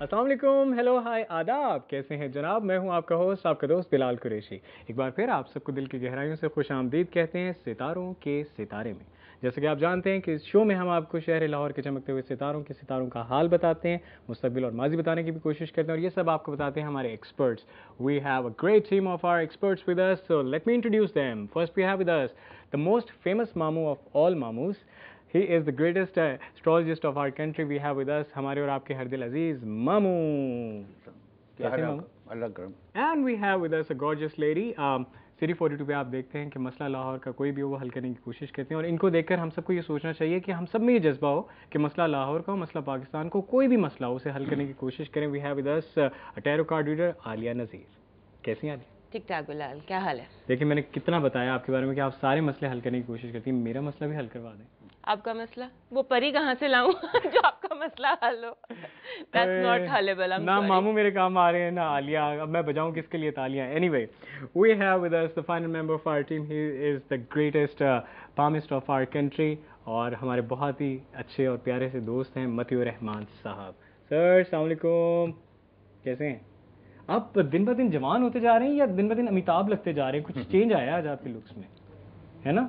अस्सलाम वालेकुम, हेलो, हाय, आदाब। कैसे हैं जनाब? मैं हूं आपका होस्ट, आपका दोस्त बिलाल कुरैशी। एक बार फिर आप सबको दिल की गहराइयों से खुश आमदीद कहते हैं सितारों के सितारे में। जैसे कि आप जानते हैं कि इस शो में हम आपको शहर लाहौर के चमकते हुए सितारों का हाल बताते हैं, मुस्तकबिल और माजी बताने की भी कोशिश करते हैं, और ये सब आपको बताते हैं हमारे experts. We have a great team of our experts with us, so let me introduce them. First we have with us the most famous मामू ऑफ ऑल मामूस। He is the greatest astrologist of our country. We have with us हमारे और आपके हर दिल अजीज मामू। कैसे मामू? अल्लाह करम। And we have with us a gorgeous lady. सीरी 42 पे आप देखते हैं कि मसला लाहौर का कोई भी हो वो हल करने की कोशिश करते हैं, और इनको देखकर हम सबको ये सोचना चाहिए कि हम सब में ये जज्बा हो कि मसला लाहौर का हो, मसला पाकिस्तान को, कोई भी मसला हो उसे हल करने की कोशिश करें। We have with us tarot card reader Aliya Nazir. कैसी हैं आलिया? ठीक ठाक बिलाल, क्या हाल है? देखिए मैंने कितना बताया आपके बारे में कि आप सारे मसले हल करने की कोशिश करती हैं, मेरा मसला भी हल करवा दें। आपका मसला? वो परी कहाँ से लाऊं जो आपका मसला हल हो? That's not hallable, I'm ना sorry. मामू मेरे काम आ रहे हैं ना आलिया। अब मैं बजाऊं किसके लिए तालियां? Anyway, we have with us the final member of our team. He is the greatest palmist of our country, और हमारे बहुत ही अच्छे और प्यारे से दोस्त हैं मतीउर रहमान साहब। सर अस्सलाम वालेकुम, कैसे हैं आप? दिन ब दिन जवान होते जा रहे हैं या दिन ब दिन अमिताभ लगते जा रहे हैं? कुछ चेंज आया आज आपके लुक्स में, है ना?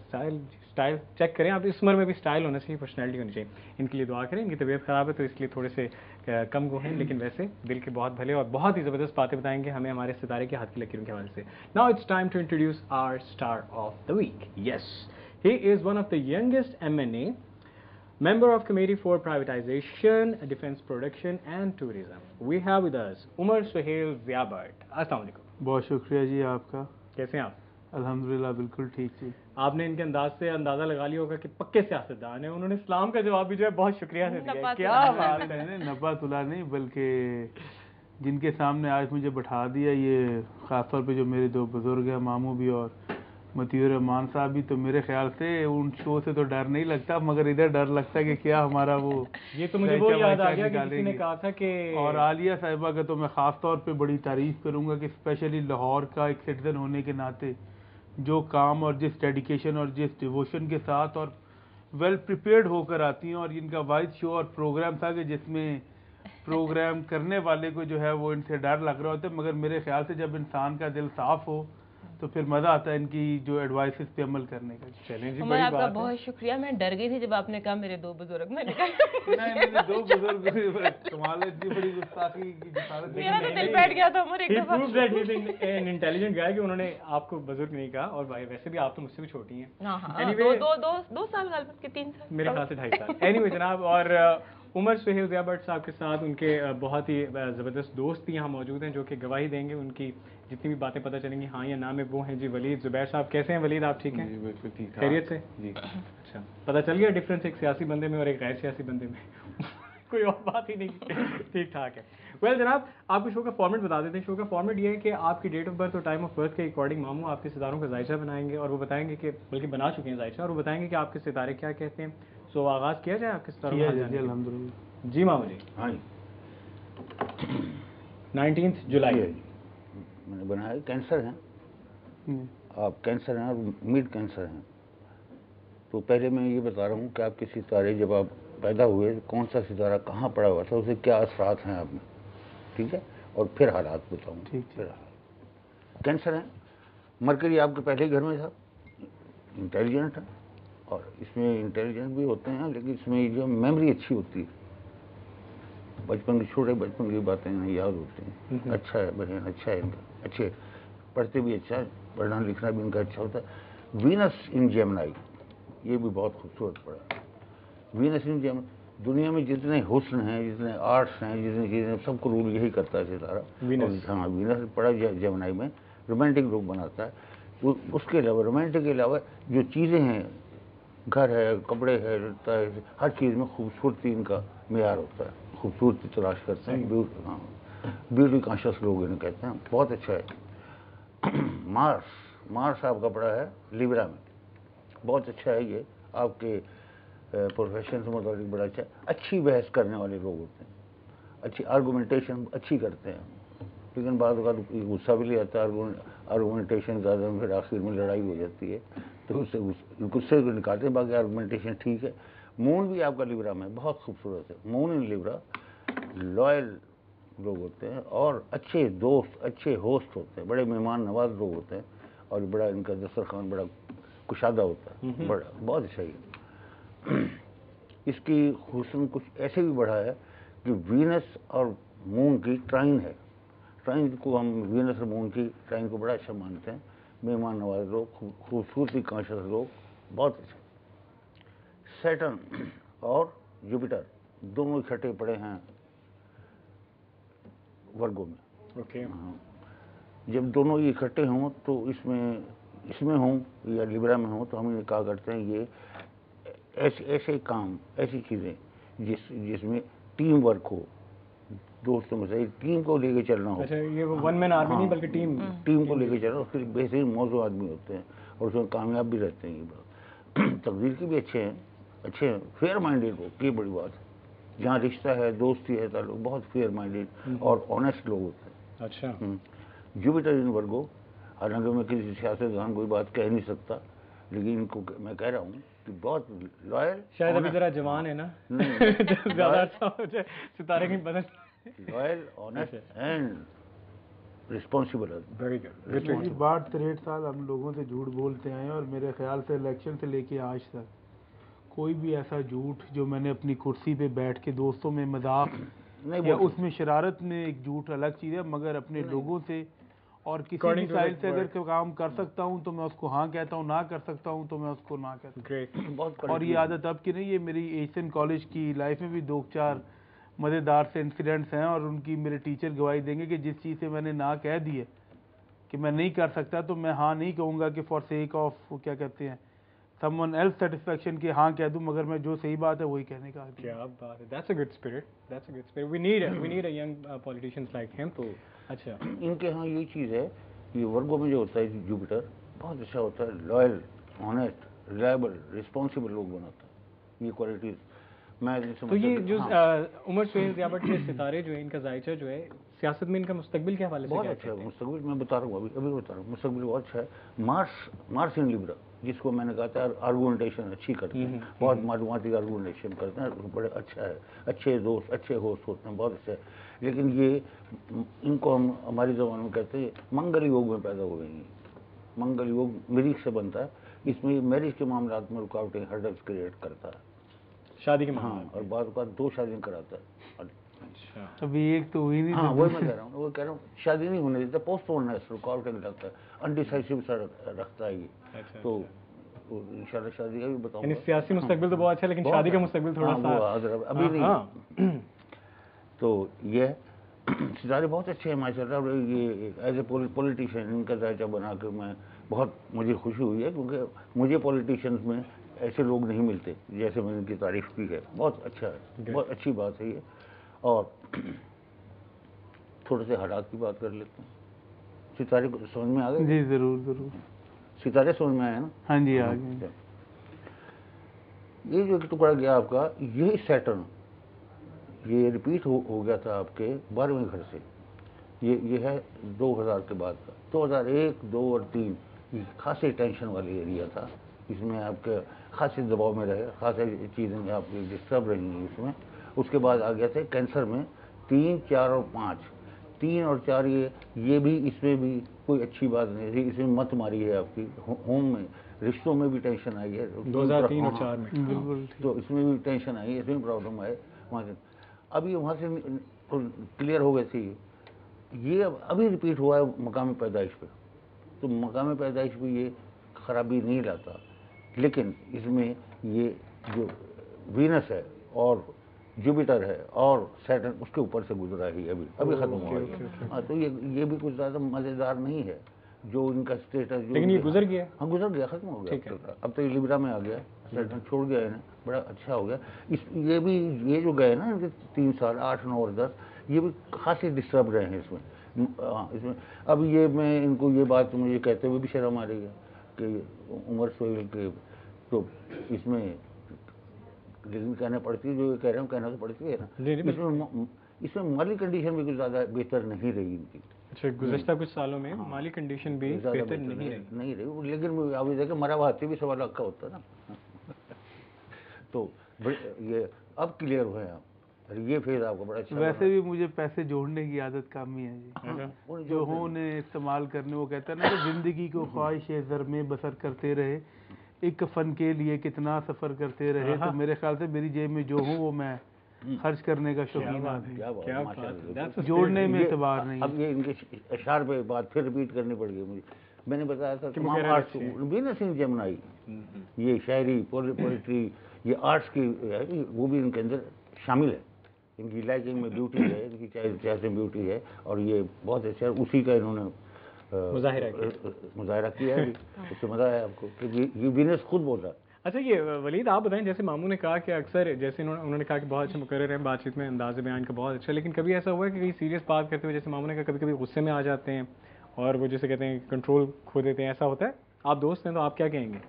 स्टाइल चेक करें आप, इस उम्र में भी स्टाइल होना चाहिए, पर्सनैलिटी होनी चाहिए। इनके लिए दुआ करें। इनकी तबीयत ख़राब है तो इसलिए थोड़े से कम गो हैं, लेकिन वैसे दिल के बहुत भले और बहुत ही ज़बरदस्त बातें बताएंगे हमें हमारे सितारे के हाथ की लकीरों के हवाले से। Now it's time to introduce our star of the week. Yes, he is one of the youngest MNA, member of Committee for Privatization, Defense Production and Tourism. We have with us Umar Suhail Ziabat. अस्सलाम वालेकुम। बहुत शुक्रिया जी आपका। कैसे हैं आप? अल्हम्दुलिल्लाह बिल्कुल ठीक जी। आपने इनके अंदाज से अंदाजा लगा लिया होगा कि पक्के सियासतदान हैं। उन्होंने इस्लाम का जवाब भी जो है बहुत शुक्रिया से दिया है। क्या बात है। नफा तुला नहीं, बल्कि जिनके सामने आज मुझे बैठा दिया, ये खासतौर पे जो मेरे दो बुजुर्ग हैं, मामू भी और मतीउर रहमान साहब भी, तो मेरे ख्याल से उन शो से तो डर नहीं लगता, मगर इधर डर लगता है कि क्या हमारा वो ये तो मुझे वो याद आ गया कि किसी ने कहा था कि, और आलिया साहिबा का तो मैं ख़ास तौर पे बड़ी तारीफ़ करूँगा कि स्पेशली लाहौर का एक सिटीज़न होने के नाते जो काम और जिस डेडिकेशन और जिस डिवोशन के साथ और वेल प्रिपेयर्ड होकर आती हैं, और इनका वाइड शो और प्रोग्राम था कि जिसमें प्रोग्राम करने वाले को जो है वो इनसे डर लग रहा होता है, मगर मेरे ख्याल से जब इंसान का दिल साफ़ हो तो फिर मज़ा आता है इनकी जो एडवाइसेस पे अमल करने का। चलें जी, उमर आपका बहुत शुक्रिया। मैं डर गई थी जब आपने कहा मेरे दो बुजुर्ग। मैंने कहा नहीं, दो बुजुर्ग कमाल है, इतनी बड़ी गुस्ताखी की जिसारत। मेरा तो दिल बैठ गया था उमर एक दफा। He proved that he's an intelligent guy कि उन्होंने आपको बुजुर्ग नहीं कहा, और वैसे भी आप तो मुझसे भी छोटी हैं। Anyway, दो साल गालिबन के 3 साल मेरे ख्याल से 2.5 साल। एनीवे जनाब, और उमर सुहेल ज़ियाबट साहब के साथ उनके बहुत ही ज़बरदस्त दोस्त भी यहाँ मौजूद हैं जो कि गवाही देंगे, उनकी जितनी भी बातें पता चलेंगी हाँ या ना में। वो हैं जी वलीद ज़ुबैर साहब। कैसे हैं वलीद, आप ठीक हैं? जी बिल्कुल ठीक है। खैरियत से जी। अच्छा, पता चल गया डिफरेंस एक सियासी बंदे में और एक गैर सियासी बंदे में? कोई और बात ही नहीं, ठीक ठाक है। वेल जनाब, आपको शो का फॉर्मेट बता देते हैं। शो का फॉर्मेट ये है कि आपकी डेट ऑफ बर्थ और टाइम ऑफ बर्थ के अकॉर्डिंग मामू आपके सितारों का जायचा बनाएंगे, और वो बताएंगे कि, बल्कि बना चुके हैं जायचा, और वो बताएंगे कि आपके सितारे क्या कहते हैं। सो आगाज़ किया जाए आपके सितारों का? अल्हम्दुलिल्लाह जी मामू जी। हाँ, 19 जुलाई। मैंने बनाया कैंसर है, आप कैंसर हैं और मिड कैंसर हैं। तो पहले मैं ये बता रहा हूँ कि आपके सितारे जब आप पैदा हुए कौन सा सितारा कहाँ पड़ा हुआ था, उसे क्या असरात हैं आप में, ठीक है, और फिर हालात बताऊँ। फिर हालात कैंसर है, मरकरी आपके पहले घर में था, इंटेलिजेंट है, और इसमें इंटेलिजेंट भी होते हैं, लेकिन इसमें जो मेमोरी अच्छी होती है, बचपन की छोटे बचपन की बातें याद होती हैं। अच्छा है बहन, अच्छा है इनका, अच्छे पढ़ते भी अच्छा है, पढ़ना लिखना भी इनका अच्छा होता है। वीनस इन जेमिनी, ये भी बहुत खूबसूरत पड़ा। वीनस इन जेमिनी, दुनिया में जितने हुस्न हैं, जितने आर्ट्स हैं, जितनी चीज़ें, सबको रूल यही करता है सितारा। हाँ, वीनस पड़ा जेमिनी में, रोमांटिक लोग बनाता है। उसके अलावा रोमांटिक के अलावा जो चीज़ें हैं, घर है, कपड़े है, लड़ता है, हर चीज़ में खूबसूरती इनका मेयार होता है, खूबसूरती तलाश करते हैं। ब्यूटी कॉन्शियस लोग इन्हें कहते हैं, बहुत अच्छा है। मार्स आपका पड़ा है लिब्रा में, बहुत अच्छा है। ये आपके प्रोफेशन से मुताबिक बड़ा अच्छा है। अच्छी बहस करने वाले लोग होते हैं, अच्छी आर्गूमेंटेशन अच्छी करते हैं, लेकिन बाद गुस्सा भी ले आता है, आर्गूमेंटेशन ज़्यादा में फिर आखिर में लड़ाई हो जाती है, तो उससे गुस्से को निकालते हैं। बाकी आर्गूमेंटेशन ठीक है। मून भी आपका लिब्रा में बहुत खूबसूरत है। मून इन लिब्रा लॉयल लोग होते हैं और अच्छे दोस्त, अच्छे होस्ट होते हैं, बड़े मेहमान नवाज लोग होते हैं और बड़ा इनका दस्तरखान बड़ा कुशादा होता है, बड़ा बहुत अच्छा ही। इसकी हुस्न कुछ ऐसे भी बढ़ा है कि वीनस और मून की ट्राइन है। ट्राइन को हम वीनस और मून की ट्राइन को बड़ा अच्छा मानते हैं। मेहमान नवाज लोग, खूबसूरती कॉन्शियस लोग, बहुत अच्छा। सैटर्न और जुपिटर दोनों इकट्ठे पड़े हैं वर्गों में। ओके। हाँ, जब दोनों ये इकट्ठे हों तो इसमें हों या लिब्रा में हों तो हम ये कहा करते हैं ये ऐसे काम, ऐसी चीज़ें जिसमें टीम वर्क हो, दोस्तों में से टीम को लेके चलना हो। अच्छा, ये वन मैन आर्मी नहीं बल्कि टीम को लेके चलना, उसके बेहतरीन मौजू आदमी होते हैं और उसमें कामयाब भी रहते हैं। ये बात तकदीर के भी अच्छे हैं, फेयर माइंडेड लोग, ये बड़ी बात है। जहाँ रिश्ता है, दोस्ती है, ताल्लुक, बहुत फेयर माइंडेड और ऑनेस्ट लोग होते हैं। अच्छा। जुपिटर इन वर्गो, हालांकि मैं किसी सियासतदान कोई बात कह नहीं सकता, लेकिन इनको मैं कह रहा हूँ कि बहुत लॉयल, शायद अभी जरा जवान है ना, ज्यादा अच्छा हो जाए, सितारे की बदल। Loyal, honest and responsible. Very good. मेरी 62-63 साल हम लोगों से झूठ बोलते आए हैं और मेरे ख्याल से इलेक्शन से लेके आज तक कोई भी ऐसा झूठ जो मैंने अपनी कुर्सी पे बैठ के दोस्तों में मजाक नहीं या उसमें शरारत में, एक झूठ अलग चीज़ है, मगर अपने लोगों से और किसी भी साइड से अगर कोई काम कर सकता हूँ तो मैं उसको हाँ कहता हूँ, ना कर सकता हूँ तो मैं उसको ना कहता हूँ। ग्रेट। बहुत और ये आदत अब की नहीं, ये मेरी एशियन कॉलेज की लाइफ में भी 2-4 मज़ेदार से इंसिडेंट्स हैं और उनकी मेरे टीचर गवाही देंगे कि जिस चीज़ से मैंने ना कह दी है कि मैं नहीं कर सकता तो मैं हाँ नहीं कहूँगा कि फॉर सेक ऑफ क्या कहते हैं समवन एल्स सेटिस्फैक्शन की हाँ कह दूँ, मगर मैं जो सही बात है वही कहने का। क्या बात है, that's a good spirit, that's a good spirit. We need a young politicians like him. तो अच्छा, इनके यहाँ ये चीज़ है कि वर्गों में जो होता है जुपिटर बहुत अच्छा होता है, लॉयल, ऑनेस्ट, रिलायबल, रिस्पॉन्सिबल लोग बनाता है। ये क्वालिटीज मैं तो ये जो उमर सुहेल ज़ियाबट के सितारे जो है, इनका जायचा जो है सियासत में, इनका मुस्तकबिल के हवाले से बहुत क्या अच्छा है। कहते हैं? मुस्तकबिल मैं बता रहा हूँ, अभी बता रहा हूँ, मुस्तकबिल बहुत अच्छा है। मार्स इन लिब्रा, जिसको मैंने कहा था आर्गुमेंटेशन अच्छी करते हैं, बहुत मालूमाती आर्गुमेंटेशन करते हैं, बड़े अच्छा है, अच्छे दोस्त, अच्छे होस्ट होते हैं, बहुत अच्छा है। लेकिन ये इनको हम हमारी ज़बान में कहते हैं मंगल योग में पैदा हो गई हैं। मंगल योग मरीज से बनता है, इसमें मैरिज के मामलात में रुकावटें, हर्डल्स क्रिएट करता है, शादी के हाँ, मामले में। और बाद 2 शादियाँ कराता है। अच्छा, अभी एक तो हुई नहीं। हाँ, वही मैं कह रहा हूँ, शादी नहीं होने देता, पोस्टपोननेस, रुकावटें लगता है, अनडिसाइसिव सा रखता है ये। अच्छा, तो इंशाल्लाह शादी का भी यानी बताऊंगा। सियासी मुस्तकबिल तो बहुत अच्छा है, लेकिन बहुत शादी का है। मुस्तकबिल थोड़ा हाँ, सा वो अभी नहीं। हाँ। तो ये सितारे बहुत अच्छे हैं माशाल्लाह। ये एज ए पॉलिटिशियन इनका जायचा बना के मुझे खुशी हुई है, क्योंकि मुझे पॉलिटिशियंस में ऐसे लोग नहीं मिलते जैसे मैंने इनकी तारीफ की है। बहुत अच्छा है, बहुत अच्छी बात है ये। और थोड़े से हालात की बात कर लेते हैं। सितारे को समझ में आ गए? जी जरूर जरूर। सितारे समझ में आए ना? हाँ जी, आ गए। ये जो टुकड़ा गया आपका, यही सैटर्न, ये रिपीट हो गया था आपके 12वें घर से। ये है 2000 के बाद का। 2001, 2 और 3 ये खासी टेंशन वाली एरिया था। इसमें आपके खासी दबाव में रहे, खासी चीज़ें आपकी डिस्टर्ब रही हैं इसमें। उसके बाद आ गया थे कैंसर में 3, 4 और 5। 3 और 4 ये भी, इसमें भी कोई अच्छी बात नहीं थी। इसमें मत मारी है आपकी होम में, रिश्तों में भी टेंशन आई है 2003 और 4 में। बिल्कुल। तो इसमें भी टेंशन आई है, इसमें प्रॉब्लम आए वहाँ से। अभी वहाँ से क्लियर हो गए थे। ये अभी रिपीट हुआ है मकामी पैदाइश पे। तो मकामी पैदाइश पे ये खराबी नहीं लाता, लेकिन इसमें ये जो वीनस है और जुपिटर है और सैटर्न उसके ऊपर से गुजरा ही अभी खत्म हुआ है। हाँ, तो ये भी कुछ ज़्यादा मज़ेदार नहीं है जो इनका स्टेटस। लेकिन ये गुजर गया। हाँ, गुजर गया, खत्म हो गया। अब तो ये लिब्रा में आ गया, सैटर्न छोड़ गया इन्हें, बड़ा अच्छा हो गया। ये जो गए ना इनके 3 साल, 8, 9 और 10, ये भी खासी डिस्टर्ब रहे हैं इसमें। हाँ, इसमें अब ये मैं इनको ये बात मुझे कहते हुए भी शर्म आ रही है कि उमर सुहेल के, तो इसमें लेकिन कहना पड़ती है, जो ये कह रहे हैं कहना तो पड़ती है ना। इसमें माली कंडीशन भी कुछ ज़्यादा बेहतर नहीं रही इनकी। अच्छा, गुज़श्ता कुछ सालों में माली कंडीशन भी बेहतर नहीं रही। लेकिन अभी देखें मरा हुआ हाथी भी 1.25 लाख का होता है ना। तो ये अब क्लियर हुए हैं आप, اور یہ فیز آپ کو بڑا اچھا ویسے بھی مجھے پیسے جوڑنے کی عادت کم ہی ہے جی، جو ہوں انہیں استعمال کرنے. وہ کہتا ہے نا کہ زندگی کو خواہش زر میں بسر کرتے رہے، ایک فن کے لیے کتنا سفر کرتے رہے. تو میرے خیال سے میری جیب میں جو ہوں وہ میں خرچ کرنے کا شوقین آدمی، جوڑنے میں اعتبار نہیں. اب یہ ان کے اشعار پہ بات پھر ریپیٹ کرنی پڑ گئی مجھے. میں نے بتایا تھا تمام آرٹس وینس ان جیمنائی، یہ شاعری، پوئٹری، یہ آرٹس کی وہ بھی ان کے اندر شامل ہے. ان کی لائکنگ میں بیوٹی ہے، ان کی چاہتے بیوٹی ہے، اور یہ بہت اچھا ہے. اسی کا انہوں نے مظاہرہ کیا ہے. اس سے مزہ آیا آپ کو کہ یہ وینس خود بول رہا ہے. اچھا یہ ولید آپ بتائیں، جیسے ماموں نے کہا کہ اکثر جیسے انہوں نے کہا کہ بہت اچھے مقرر ہیں، بات چیت میں انداز بیان کا بہت اچھا، لیکن کبھی ایسا ہوا ہے کہ کہیں سیریس بات کرتے ہوئے جیسے ماموں نے کہا کبھی کبھی غصے میں آ جاتے ہیں اور وہ جیسے کہتے ہیں کنٹرول کھو دیتے ہیں، ایسا ہوتا ہے؟ آپ دوست ہیں تو آپ کیا کہیں گے؟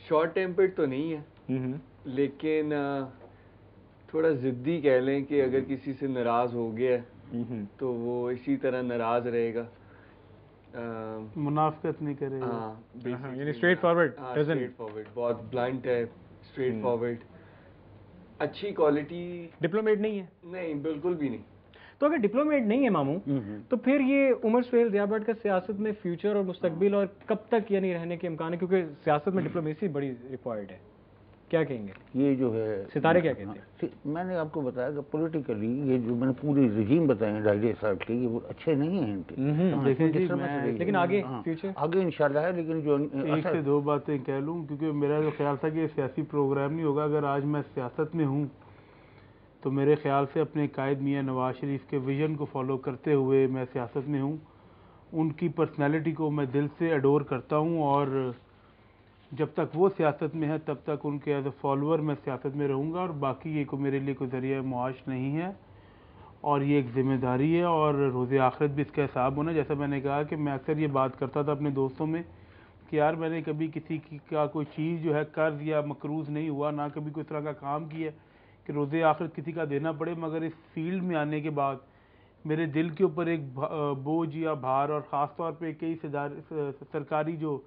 شارٹ ٹیمپرڈ تو نہیں ہے، لیکن تھوڑا ضدی کہہ لیں کہ اگر کسی سے ناراض ہو گیا تو وہ اسی طرح ناراض رہے گا، منافقت نہیں کرے گا. ہاں یعنی اسٹریٹ فارورڈ، بہت بلنٹ ہے، اسٹریٹ فارورڈ. اچھی کوالٹی ڈپلومیٹ نہیں ہے؟ نہیں، بالکل بھی نہیں. تو اگر ڈپلومیٹ نہیں ہے ماموں تو پھر یہ عمر سہیل ضیاء بٹ کا سیاست میں فیوچر اور مستقبل اور کب تک یعنی رہنے کے امکان ہے؟ کیونکہ سیاست میں ڈپلومیسی بڑی ریکوائرڈ ہے، کیا کہیں گے؟ یہ جو ہے ستارے کیا کہتے ہیں؟ میں نے آپ کو بتایا کہ پولیٹیکلی یہ جو میں نے پوری رجیم بتائے ہیں 2.5 سال کے، یہ وہ اچھے نہیں ہیں ان کے. لیکن آگے فیوچر آگے انشاءاللہ ہے. لیکن جو ایک سے دو باتیں کہہ لوں، کیونکہ میرا جو خیال تھا کہ یہ سیاسی پروگرام نہیں ہوگا. اگر آج میں سیاست میں ہوں تو میرے خیال سے اپنے قائد میاں نواز شریف کے ویژن کو فالو کرتے ہوئے میں سیاست میں ہوں. ان کی پرسنالٹی کو میں دل سے اڈور کرتا ہوں، اور جب تک وہ سیاست میں ہے تب تک ان کے ایز اے فالوور میں سیاست میں رہوں گا. اور باقی یہ میرے لیے کوئی ذریعہ معاش نہیں ہے، اور یہ ایک ذمہ داری ہے، اور روز آخرت بھی اس کا حساب ہونا. جیسا میں نے کہا کہ میں اکثر یہ بات کرتا تھا اپنے دوستوں میں کہ یار میں نے کبھی کسی کا کوئی چیز جو ہے قرض یا مقروض نہیں ہوا، نہ کبھی کوئی طرح کا کام کیا کہ روز آخرت کسی کا دینا پڑے. مگر اس فیلڈ میں آنے کے بعد میرے دل کے اوپر ایک بوجھ یا بھار، اور خاص طور پہ کئی سرکاری جو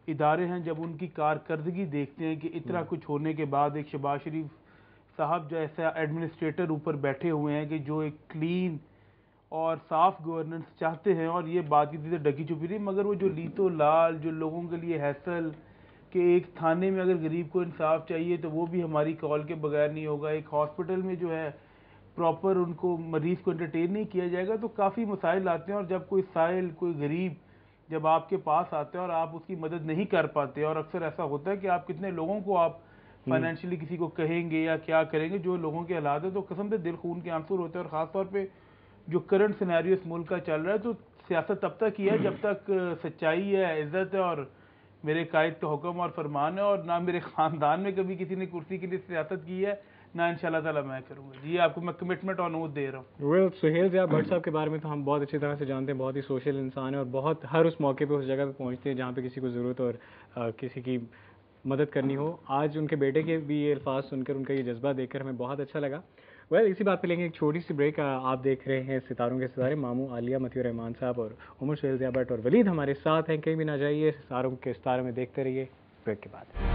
ادارے ہیں جب ان کی کارکردگی دیکھتے ہیں کہ اتنا کچھ ہونے کے بعد ایک شہباز شریف صاحب جیسا ایڈمنسٹریٹر اوپر بیٹھے ہوئے ہیں کہ جو ایک کلین اور صاف گورننس چاہتے ہیں، اور یہ بات کی چیزیں ڈکی چھپی نہیں، مگر وہ جو لیتو لال جو لوگوں کے لیے حیصل کہ ایک تھانے میں اگر غریب کو انصاف چاہیے تو وہ بھی ہماری کال کے بغیر نہیں ہوگا، ایک ہاسپٹل میں جو ہے پراپر ان کو مریض کو انٹرٹین نہیں کیا جائے گا، تو کافی مسائل آتے ہیں. اور جب کوئی سائل، کوئی غریب جب آپ کے پاس آتے ہیں اور آپ اس کی مدد نہیں کر پاتے، اور اکثر ایسا ہوتا ہے کہ آپ کتنے لوگوں کو آپ فائنینشلی کسی کو کہیں گے یا کیا کریں گے، جو لوگوں کے حالات ہیں تو قسم سے دل خون کے آنسور ہوتے ہیں. اور خاص طور پہ جو کرنٹ سینیریو اس ملک کا چل رہا ہے، تو سیاست تب تک ہی ہے جب تک سچائی ہے، عزت ہے، اور میرے قائد کا حکم اور فرمان ہے. اور نہ میرے خاندان میں کبھی کسی نے کرسی کے لیے سیاست کی ہے، نہ انشاءاللہ تعالیٰ میں کروں گا. جی آپ کو میں کمٹمنٹ اور نوٹ دے رہا ہوں. سہیل ضیاء بٹ صاحب کے بارے میں تو ہم بہت اچھی طرح سے جانتے ہیں، بہت ہی سوشل انسان ہے، اور بہت ہر اس موقع پہ اس جگہ پہ پہنچتے ہیں جہاں پہ کسی کو ضرورت اور کسی کی مدد کرنی ہو. آج ان کے بیٹے کے بھی یہ الفاظ سن کر، ان کا یہ جذبہ دیکھ کر ہمیں بہت اچھا لگا. اسی بات پہ لیں گے ایک چھوٹی سی بریک. آپ دیکھ رہے ہیں ستاروں کے ستارے. ماموں، عالیہ، متیع الرحمان صاحب اور عمر سہیل ضیاء بٹ اور ولید ہمارے ساتھ ہیں. کہیں بھی نہ جائیے، ستاروں کے ستارے میں دیکھتے رہیے. بریک کے بعد